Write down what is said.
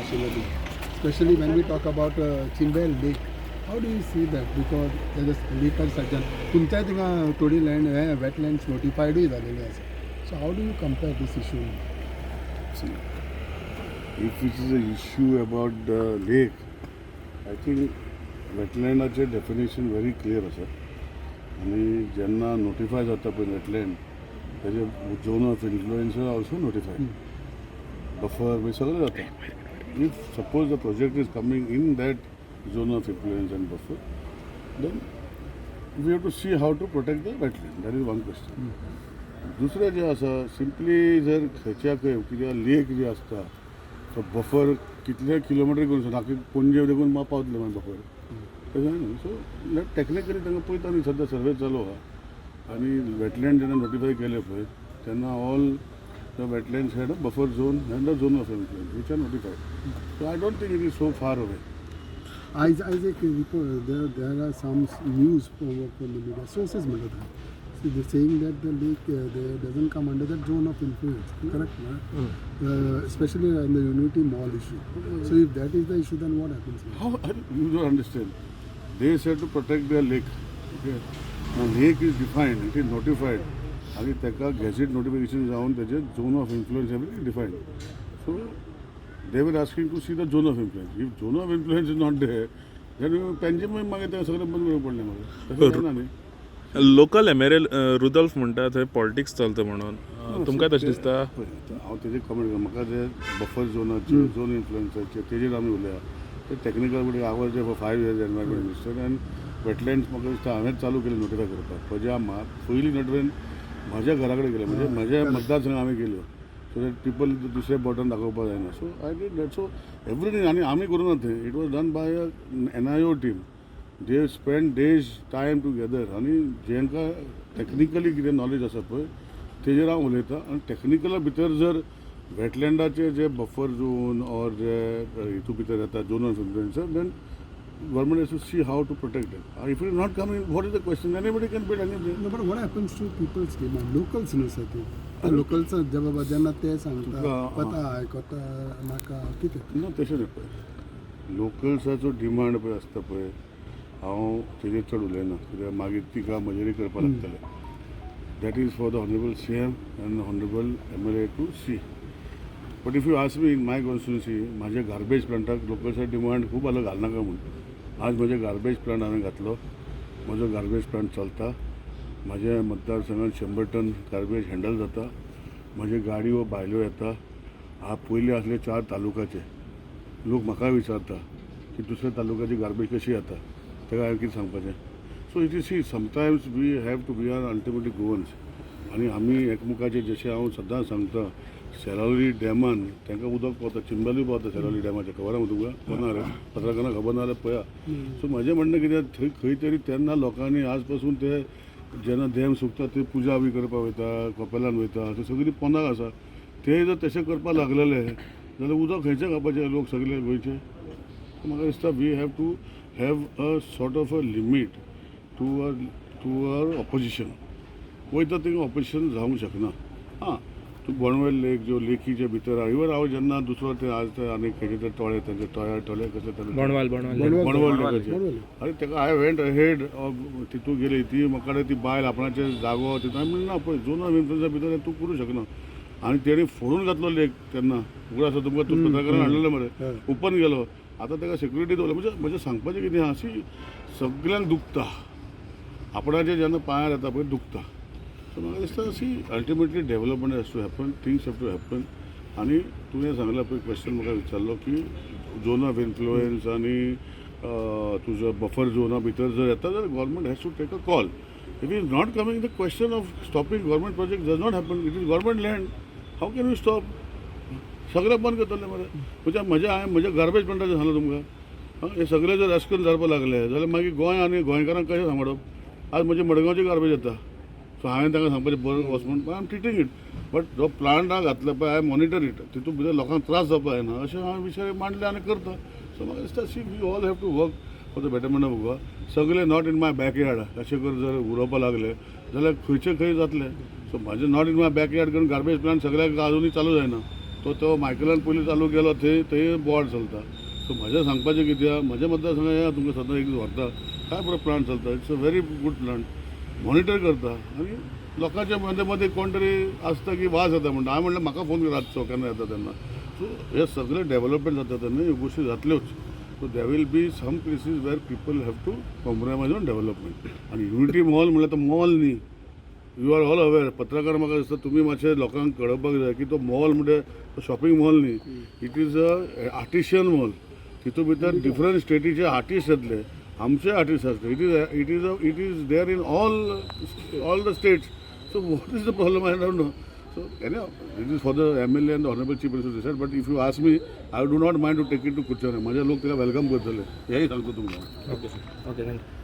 specialty. Especially when we talk about Chimbel Lake. How do you see that? Because there is legal surgeon. तुमच्या थिंगा थोडी land wetlands notifiedूय झालेली आसा. So how do you compare this issue? See, if it is an issue about the lake, I think wetlandaचे definition very clear आसा. आणि ज्यांना notify जाता पळय wetland, त्याचे zone of influence are also notified. Buffer बी सगळं जाता. If suppose the project is coming in that zone of influence and buffer, then we have to see how to protect the wetland. That is one question. दुसरें जे आसा simply जर खंयच्या खंय कित्याक लेक जे आसता तो बफर कितले किलोमिटर करून नाका पणजे देखून पावतले मागीर बफर तशें न्हू. सो टॅक्निकली तांकां पळयता न्ही सद्या सर्वे चालू आहा आनी वेटलँड जेन्ना नोटिफाय केले पळय तेन्ना all the wetlands had a buffer zone end the zone of influence which are नोटिफायड. So I don't think it is so far away. As a report, there are some news from the media sources म्हणतात. So they're saying that the lake there doesn't come under that zone of influence. Correct, no? Especially on the Unity Mall issue. So if that is the issue, then what happens? How you don't understand? They said to protect their lake. Okay. Now lake is defined, it is notified. आणि त्याका gadget notification जाऊन त्याचे zone of influence everything define. So they were asking to see the zone of influence. If zone of influence is not there, then Panjim मागीर तें सगळें बंद करप पडलें म्हाका. तशें जायना न्ही. लोकल एमएलए रुदोल्फ म्हणटा थंय पॉलिटिक्स चलता म्हणून तुमकां तशें दिसता? हांव तेजेर कमेंट करता. म्हाका जे बफर झोनाचे झोन इन्फ्लुएन्साचे तेजेर आमी उलया ते technical but I was for 5 years environment minister end wetlands म्हाका दिसता हांवेंच चालू केले नोटिफाय करपाक. म्हज्या पयलीं नोटिफायन म्हाज्या घरा कडेन गेले म्हणजे म्हाज्या मतदारसंघात आमी गेलो. सो दॅट पीपल दुसरे बटन दाखोवपाक जायना. So I did that. So everything आनी आमी करूं ना थंय. It was done by a NIO team. They spend days time together आनी जेंकां टॅक्निकली कितें नॉलेज आसा पळय तेजेर हांव उलयतां. आनी टॅक्निकला भितर जर वेटलँडाचे जे बफर झोन ऑर जे हितू भितर येता zone of influence then government has to see how to protect it. If it is not coming, what is the question? Anybody can build anything. No, but what happens to people's demand? Locals न्हू sir ते. Locals जेन्ना ते सांगता पता आयकता नाका कितें? ना तशें न्ही पळय. लोकल्साचो डिमांड पळय आसता पळय हांव तेजेर चड उलयना कित्याक मागीर तिका मजेरी करपा लागतले. That is for the honourable CM and honourable MLA to see. But if you ask me in my constituency म्हाज्या गार्बेज प्लांटाक लोकल्साचो डिमांड खूब आलो घालनाका म्हूण. आज म्हजे गार्बेज प्लांट हांवें घातलो. म्हजो गार्बेज प्लांट चलता. म्हाज्या मतदारसंघात 100 टन गार्बेज हँडल जाता. म्हाज्यो गाडयो भायल्यो येता. पयलीं आसले 4 तालुकाचे लोक म्हाका विचारता की दुसऱ्या तालुक्याची गार्बेज कशी येता तेका हांवें कितें सांगपाचें. So it is see sometimes we have to be are ultimately Goans. आनी आमी एकमुखाचे जशें हांव सदां सांगता सेरावली डॅमान तांकां उदक पावता चिंबली पावता सेरावली डॅमाचें खबर आहा तुका? कोणा रे पत्रकारांक खबर ना जाल्यार पळया. सो म्हाजें म्हणणें कितें थंय खंय तरी तेन्ना लोकांनी आज पासून ते जेन्ना डॅम सुकता ते पुजा बी करपाक वयता कपेलान वयता ते सगळीं पोंदाक आसा. ते जर तशें करपाक लागलेले जाल्यार उदक खंयचें खावपाचें लोक सगळे गोंयचे. म्हाका दिसता we have to have a sort of a limit to our opposition. वयता थिंगा ऑपोजिशन जावंक शकना. हां तूं बोणवेल लेक ज्यो लेकीचे भितर आहा इवन हांव जेन्ना दुसरो ते आज ते आनी खंयचे ते टोळे तांचे टोळे कसले बोंडवाल लेकाचे आनी ताका हांवें वेंट अहेड तितून गेली ती म्हाका ती बायल आपणाचे जागो तितून हांवें म्हणलें ना पळय झोन ऑफ इन्फ्लुएन्सा भितर तूं करूं शकना. आनी तेणी फोडून घातलो लेक तेन्ना उगड आसा तुमकां तूं पत्रकारान हाडलेले मरे ओपन गेलो. आतां ताका सेक्युरिटी दवरला. म्हणजे सांगपाचें कितें आहा सी सगळ्यांक दुखता. आपणाचे जेन्ना पांयार येता पळय दुखता. सो म्हाका दिसता see ultimately development has to happen things have to happen. आनी तुवें सांगला पळय क्वेश्चन म्हाका विचारलो की झोन ऑफ इन्फ्लुएन्स आनी तुजो बफर झोना भितर जर येता जाल्यार government has to take a call. It is not coming the question of stopping government project does not happen. It is government land. How can you stop? सगळें बंद करतले मरे. हांवें म्हज्या गार्बेज प्लांटाचें सांगलें तुमकां. हे सगळे जर रेस्क्यून जावपाक लागले जाल्यार मागीर गोंय आनी गोंयकारांक कशें सांबाळप? आज म्हजे मडगांवची गार्बेज येता. सो हांवें तांकां सांगपाचें बरें वच म्हणून आय एम ट्रिटींग इट. बट जो प्लांट हांवें घातलो पळय आय मॉनिटर इट. तितून भितर लोकांक त्रास जावपाक जायना अशें हांवें विशय मांडले आनी करता. सो म्हाका दिसता see we all have to work for the betterment of Goa. सगळे नॉट इन माय बॅकयार्ड अशें करून जर उरोवपाक लागले जाल्यार खंयचे खंय जातले. सो म्हाजें नॉट इन माय बॅकयार्ड करून गार्बेज प्लांट सगळ्याक अजुनूय चालू जायना. तो मायकलान पयलीं चालू केलो थंय बोर्ड चलता. सो म्हजें सांगपाचें कितें आहा, म्हज्या मतदारसंघात येया तुमकां सदां एक दीस व्हरता, काय बरो प्लांट चलता. It's a very good plant. Monitor करता आनी लोकांच्या मदें मदें कोण तरी आसता की वास येता म्हणटा. हांवें म्हणलें म्हाका फोन रातचो केन्ना येता तेन्ना. सो हे सगळें डेव्हलपमेंट जाता तेन्ना ह्यो गोश्टी जातल्योच. So they will be some places where people have to compromise on development. आनी युनिटी मॉल म्हणल्यार तो मॉल न्ही. You are all aware. पत्रकार म्हाका दिसता तुमी मातशें लोकांक कळोवपाक जाय की तो मॉल म्हणजे तो शॉपिंग मॉल न्ही. It is a artisan mall. तितून भितर डिफरंट स्टेटीचे आर्टिस्ट येतले, आमचे आर्टिस्ट आसले. It is there in all the states. So what is the problem I don't know. So anyhow, this is for the MLA and the Honorable Chief Minister to decide. But if you ask me, I do not mind to take it to Kuchana. माझे लोक त्याला welcome करतले हेही सांगतो तुम्हाला. Okay sir. Okay thank you.